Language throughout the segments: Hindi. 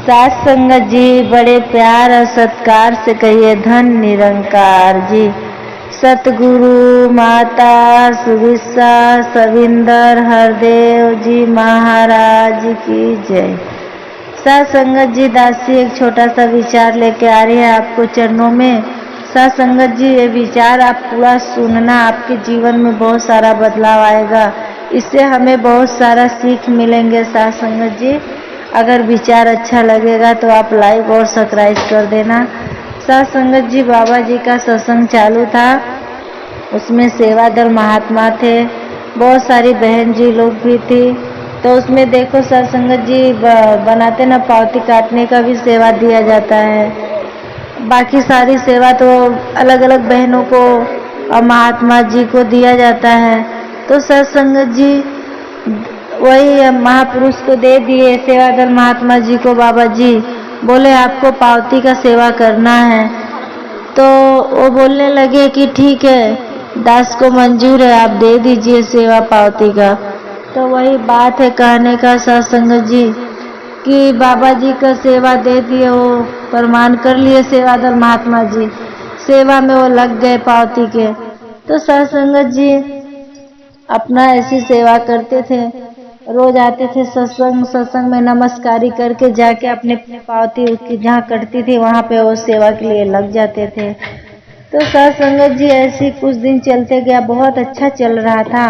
साथ संगत जी बड़े प्यार और सत्कार से कहिए धन निरंकार जी। सतगुरु माता सुविशा सविंदर हरदेव जी महाराज की जय। साथ संगत जी दासी एक छोटा सा विचार लेके आ रही है आपको चरणों में। साथ संगत जी ये विचार आप पूरा सुनना, आपके जीवन में बहुत सारा बदलाव आएगा, इससे हमें बहुत सारा सीख मिलेंगे। साथ संगत जी अगर विचार अच्छा लगेगा तो आप लाइक और सब्सक्राइब कर देना। साथ संगत जी बाबा जी का सत्संग चालू था, उसमें सेवा दल महात्मा थे, बहुत सारी बहन जी लोग भी थी। तो उसमें देखो साथ संगत जी बनाते ना पावती काटने का भी सेवा दिया जाता है। बाकी सारी सेवा तो अलग अलग बहनों को और महात्मा जी को दिया जाता है। तो साथ संगत जी वही महापुरुष को दे दिए, सेवा दल महात्मा जी को बाबा जी बोले आपको पावती का सेवा करना है। तो वो बोलने लगे कि ठीक है, दास को मंजूर है, आप दे दीजिए सेवा पावती का। तो वही बात है कहने का साथ संगत जी कि बाबा जी का सेवा दे दिए, वो प्रमाण कर लिए सेवा दल महात्मा जी, सेवा में वो लग गए पावती के। तो साथ संगत जी अपना ऐसी सेवा करते थे, रोज आते थे सत्संग में नमस्कारी करके जाके अपने पावती उसकी जहाँ कटती थी वहाँ पे वो सेवा के लिए लग जाते थे। तो साथ संगत जी ऐसी कुछ दिन चलते गया, बहुत अच्छा चल रहा था।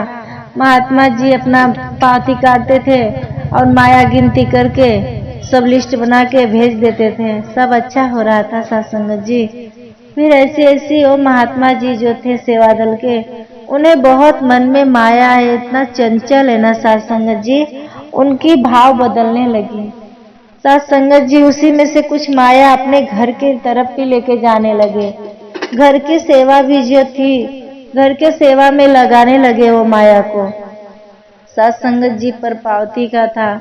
महात्मा जी अपना पावती काटते थे और माया गिनती करके सब लिस्ट बना के भेज देते थे, सब अच्छा हो रहा था साथ संगत जी। फिर ऐसी वो महात्मा जी जो थे सेवा दल के, उन्हें बहुत मन में माया है, इतना चंचल है ना साथ संगत जी, उनकी भाव बदलने लगी। साथ संगत जी उसी में से कुछ माया अपने घर के तरफ भी लेके जाने लगे। घर की सेवा भी जो थी, घर के सेवा में लगाने लगे वो माया को। साथ संगत जी पर पावती का था।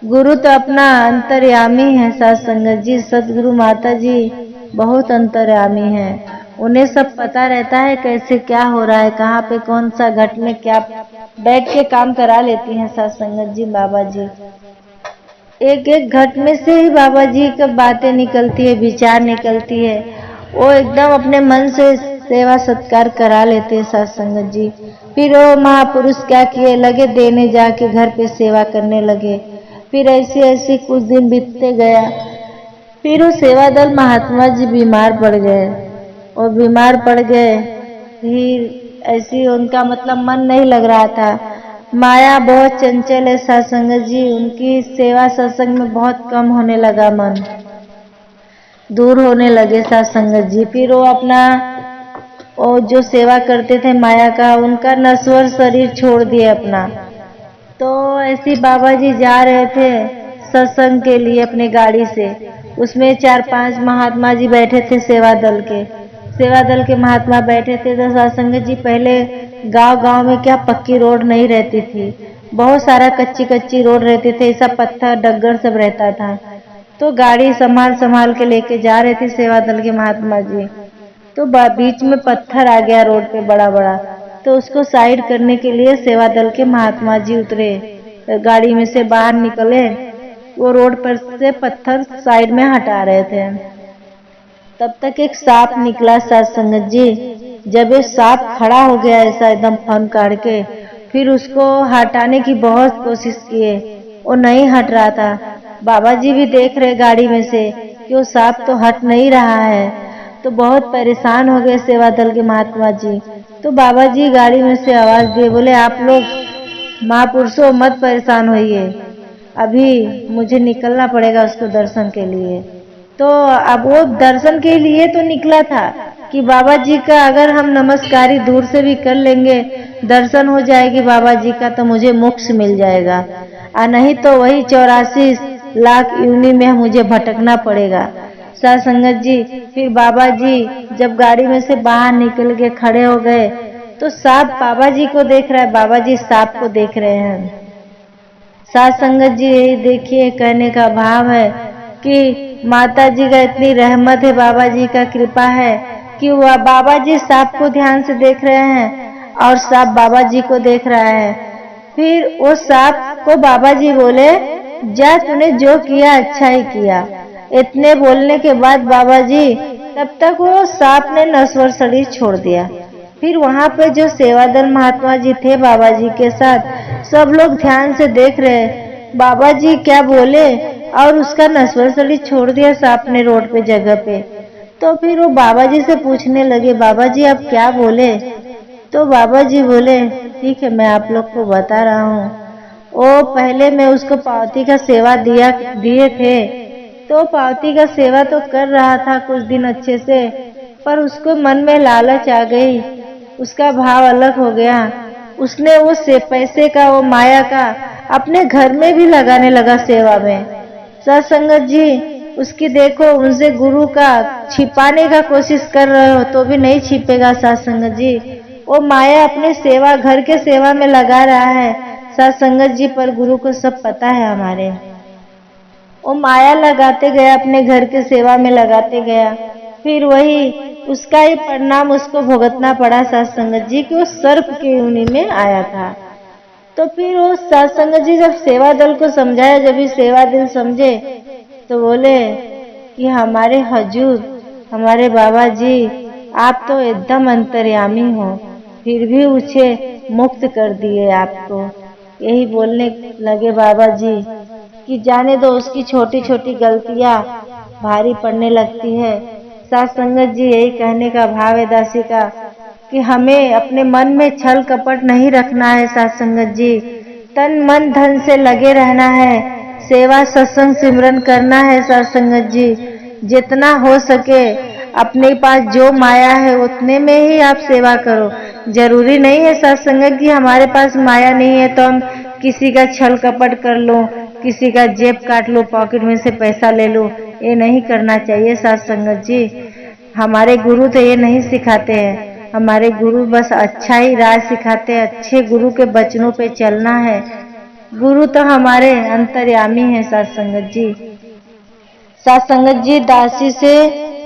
गुरु तो अपना अंतर्यामी है साथ संगत जी, सतगुरु माता जी बहुत अंतर्यामी है, उन्हें सब पता रहता है कैसे क्या हो रहा है, कहाँ पे कौन सा घट में क्या बैठ के काम करा लेती हैं साथ संगत जी बाबा जी। एक एक घट में से ही बाबा जी की बातें निकलती है, विचार निकलती है, वो एकदम अपने मन से सेवा सत्कार करा लेते हैं साथ संगत जी। फिर वो महापुरुष क्या किए, लगे देने, जाके घर पे सेवा करने लगे। फिर ऐसे कुछ दिन बीतते गया। फिर वो सेवा दल महात्मा जी बीमार पड़ गए, और बीमार पड़ गए फिर ऐसी उनका मतलब मन नहीं लग रहा था। माया बहुत चंचल है साथ संगत जी, उनकी सेवा सत्संग में बहुत कम होने लगा, मन दूर होने लगे साथ संगत जी। फिर वो अपना वो जो सेवा करते थे माया का, उनका नश्वर शरीर छोड़ दिए अपना। तो ऐसे बाबा जी जा रहे थे सत्संग के लिए अपने गाड़ी से, उसमें 4-5 महात्मा जी बैठे थे सेवा दल के महात्मा बैठे थे। तो साथ संगत जी पहले गांव में क्या पक्की रोड नहीं रहती थी, बहुत सारा कच्ची रोड रहते थे, ऐसा पत्थर डग्गर सब रहता था। तो गाड़ी संभाल के लेके जा रहे थे सेवा दल के महात्मा जी। तो बीच में पत्थर आ गया रोड पे बड़ा बड़ा, तो उसको साइड करने के लिए सेवा दल के महात्मा जी उतरे, गाड़ी में से बाहर निकले, वो रोड पर से पत्थर साइड में हटा रहे थे। तब तक एक सांप निकला साथ संगत जी। जब ये सांप खड़ा हो गया ऐसा एकदम फन काट के, फिर उसको हटाने की बहुत कोशिश किए, वो नहीं हट रहा था। बाबा जी भी देख रहे गाड़ी में से कि वो सांप तो हट नहीं रहा है, तो बहुत परेशान हो गए सेवा दल के महात्मा जी। तो बाबा जी गाड़ी में से आवाज दिए, बोले आप लोग महापुरुषों मत परेशान होइए, अभी मुझे निकलना पड़ेगा उसको दर्शन के लिए। तो अब वो दर्शन के लिए तो निकला था कि बाबा जी का अगर हम नमस्कारी दूर से भी कर लेंगे, दर्शन हो जाएगी बाबा जी का, तो मुझे मोक्ष मिल जाएगा, और नहीं तो वही 84 लाख योनि में मुझे भटकना पड़ेगा साथ संगत जी। फिर बाबा जी जब गाड़ी में से बाहर निकल के खड़े हो गए, तो सांप बाबा जी को देख रहा है, बाबा जी सांप को देख रहे हैं साथ संगत जी। यही देखिए कहने का भाव है कि माता जी का इतनी रहमत है, बाबा जी का कृपा है कि वह बाबा जी सांप को ध्यान से देख रहे हैं और सांप बाबा जी को देख रहा है। फिर वो सांप को बाबा जी बोले जा तूने जो किया अच्छा ही किया। इतने बोलने के बाद बाबा जी तब तक वो सांप ने नश्वर शरीर छोड़ दिया। फिर वहाँ पे जो सेवादल महात्मा जी थे बाबा जी के साथ, सब लोग ध्यान से देख रहे बाबा जी क्या बोले, और उसका नश्वर शरीर छोड़ दिया सांप ने रोड पे जगह पे। तो फिर वो बाबा जी से पूछने लगे, बाबा जी आप क्या बोले? तो बाबा जी बोले, ठीक है मैं आप लोग को बता रहा हूँ। वो पहले मैं उसको पावती का सेवा दिए थे, तो पावती का सेवा तो कर रहा था कुछ दिन अच्छे से, पर उसको मन में लालच आ गई, उसका भाव अलग हो गया। उसने वो पैसे का, वो माया का अपने घर में भी लगाने लगा सेवा में। सत्संगत जी उसकी देखो, उनसे गुरु का छिपाने का कोशिश कर रहे हो तो भी नहीं छिपेगा सत्संगत जी। वो माया अपने सेवा, घर के सेवा में लगा रहा है सत्संगत जी, पर गुरु को सब पता है हमारे। वो माया लगाते गया, अपने घर के सेवा में लगाते गया, फिर वही उसका ही परिणाम उसको भुगतना पड़ा सत्संगत जी कि वो सर्प के योनि में आया था। तो फिर वो सत्संगत जी जब सेवा दल को समझाया, जब भी सेवा दल समझे तो बोले कि हमारे हजूर, हमारे बाबा जी आप तो एकदम अंतर्यामी हो, फिर भी उसे मुक्त कर दिए आपको। यही बोलने लगे बाबा जी कि जाने दो, उसकी छोटी छोटी गलतियां भारी पड़ने लगती है। सत्संगत जी यही कहने का भाव है दासी का कि हमें अपने मन में छल कपट नहीं रखना है सत्संगत जी, तन मन धन से लगे रहना है, सेवा सत्संग सिमरन करना है सत्संगत जी। जितना हो सके अपने पास जो माया है उतने में ही आप सेवा करो। जरूरी नहीं है सत्संगत जी हमारे पास माया नहीं है तो हम किसी का छल कपट कर लो, किसी का जेब काट लो, पॉकेट में से पैसा ले लो, ये नहीं करना चाहिए सत्संगत जी। हमारे गुरु तो ये नहीं सिखाते हैं, हमारे गुरु बस अच्छा ही राह सिखाते हैं, अच्छे गुरु के वचनों पे चलना है। गुरु तो हमारे अंतर्यामी है सत्संगत जी। सत्संगत जी दासी से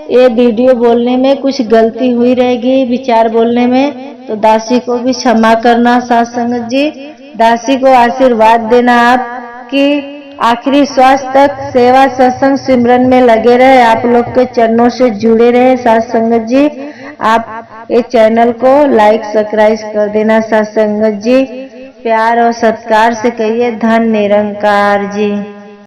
ये वीडियो बोलने में कुछ गलती हुई रहेगी, विचार बोलने में, तो दासी को भी क्षमा करना सत्संगत जी। दासी को आशीर्वाद देना आप कि आखिरी श्वास तक सेवा सत्संग सिमरन में लगे रहे, आप लोग के चरणों से जुड़े रहे सत्संगत जी। आप ये चैनल को लाइक सब्सक्राइब कर देना सत्संगत जी। प्यार और सत्कार से कहिए धन निरंकार जी।